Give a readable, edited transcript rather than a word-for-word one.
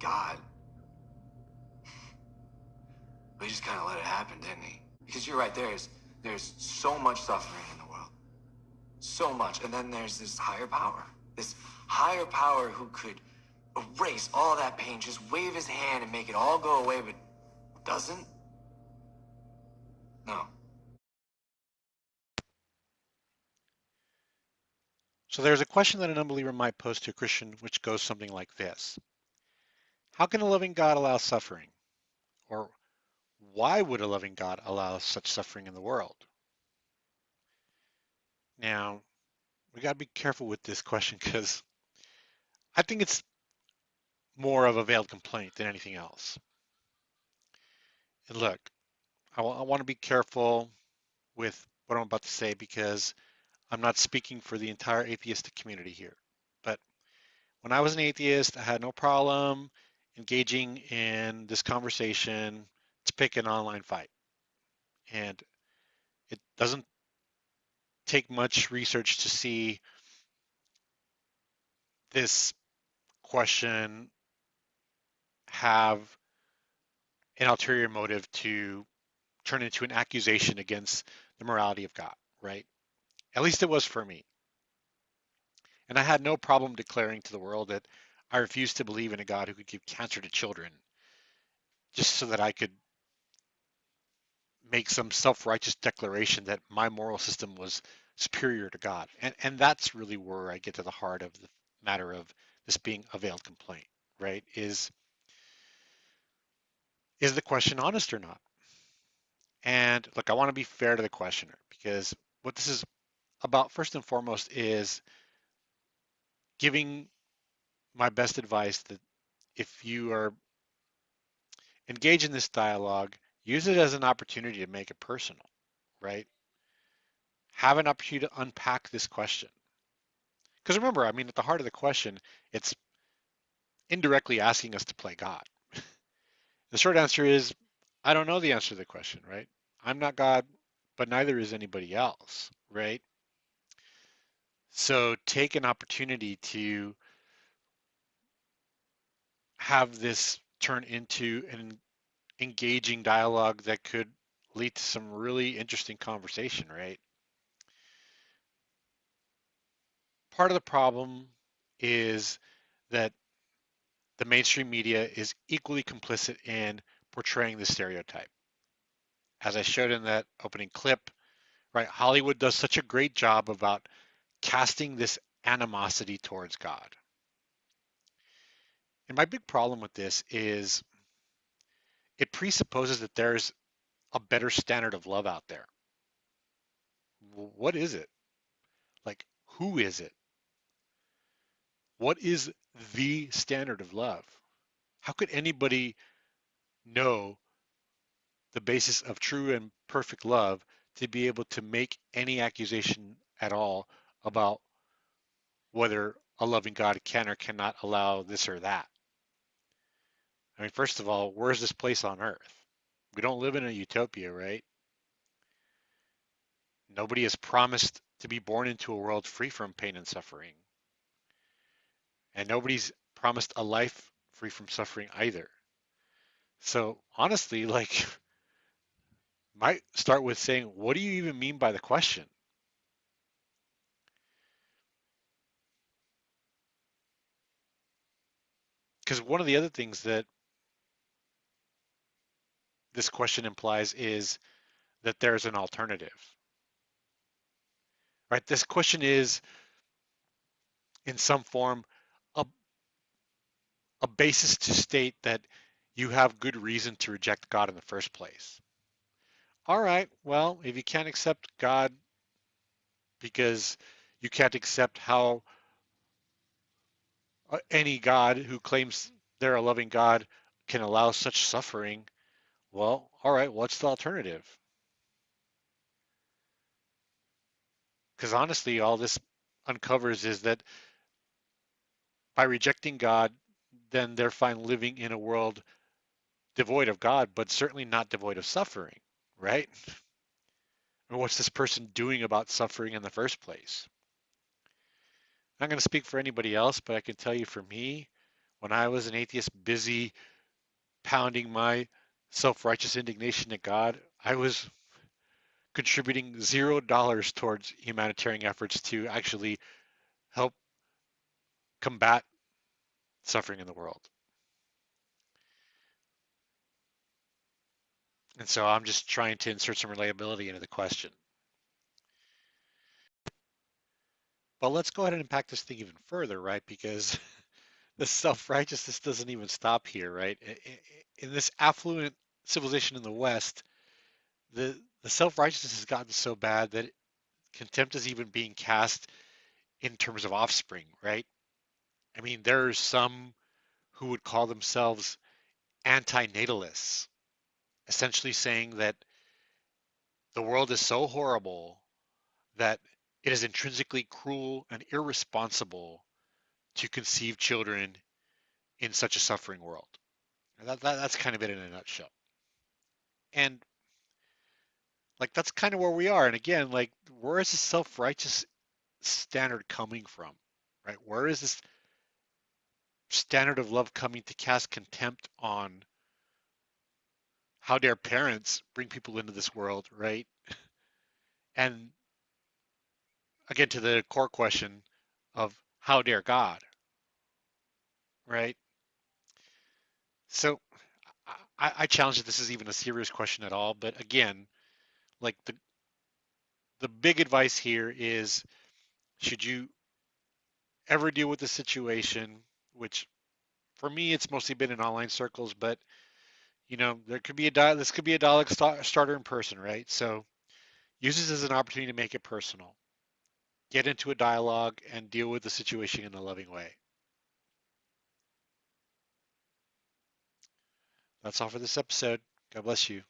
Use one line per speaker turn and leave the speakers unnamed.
God. But he just kind of let it happen, didn't he? Because you're right, there's so much suffering in the world. So much. And then there's this higher power. This higher power who could erase all that pain, just wave his hand and make it all go away, but doesn't? No.
So there's a question that an unbeliever might pose to a Christian, which goes something like this. How can a loving God allow suffering? Or why would a loving God allow such suffering in the world? Now, we got to be careful with this question because I think it's more of a veiled complaint than anything else. And look, I want to be careful with what I'm about to say because I'm not speaking for the entire atheistic community here. But when I was an atheist, I had no problem engaging in this conversation to pick an online fight. And it doesn't take much research to see this question have an ulterior motive to turn into an accusation against the morality of God, right? At least it was for me. And I had no problem declaring to the world that I refused to believe in a God who could give cancer to children just so that I could make some self-righteous declaration that my moral system was superior to God. And that's really where I get to the heart of the matter of this being a veiled complaint, right? Is the question honest or not? And look, I want to be fair to the questioner because what this is about first and foremost is giving my best advice that if you are engaged in this dialogue, use it as an opportunity to make it personal, right? Have an opportunity to unpack this question. Because remember, I mean, at the heart of the question, it's indirectly asking us to play God. The short answer is, I don't know the answer to the question, right? I'm not God, but neither is anybody else, right? So take an opportunity to have this turn into an engaging dialogue that could lead to some really interesting conversation, right? Part of the problem is that the mainstream media is equally complicit in portraying the stereotype. As I showed in that opening clip, right, Hollywood does such a great job about casting this animosity towards God. And my big problem with this is it presupposes that there's a better standard of love out there. What is it? Like, who is it? What is the standard of love? How could anybody know the basis of true and perfect love to be able to make any accusation at all about whether a loving God can or cannot allow this or that? I mean, first of all, where's this place on earth? We don't live in a utopia, right? Nobody is promised to be born into a world free from pain and suffering. And nobody's promised a life free from suffering either. So honestly, like, might start with saying, what do you even mean by the question? Because one of the other things that this question implies is that there's an alternative, right? This question is, in some form, a, a basis to state that you have good reason to reject God in the first place. All right, well, if you can't accept God because you can't accept how any God who claims they're a loving God can allow such suffering, well, all right, what's the alternative? Because honestly, all this uncovers is that by rejecting God, then they're fine living in a world devoid of God, but certainly not devoid of suffering, right? Or what's this person doing about suffering in the first place? I'm not going to speak for anybody else, but I can tell you for me, when I was an atheist busy pounding my self-righteous indignation at God, I was contributing $0 towards humanitarian efforts to actually help combat suffering in the world. And so I'm just trying to insert some relatability into the question. But let's go ahead and unpack this thing even further, right? Because the self-righteousness doesn't even stop here, right? In this affluent civilization in the West, the self-righteousness has gotten so bad that contempt is even being cast in terms of offspring, right? I mean, there are some who would call themselves anti-natalists, essentially saying that the world is so horrible that it is intrinsically cruel and irresponsible to conceive children in such a suffering world. That's kind of it in a nutshell. And like that's kind of where we are. And again, like where is the self-righteous standard coming from? Right? Where is this standard of love coming to cast contempt on how dare parents bring people into this world, right? And again, to the core question of how dare God, right? So I challenge if this is even a serious question at all. But again, like the big advice here is should you ever deal with the situation, which for me it's mostly been in online circles, but there could be this could be a dialogue starter in person, right? So use this as an opportunity to make it personal. Get into a dialogue and deal with the situation in a loving way. That's all for this episode. God bless you.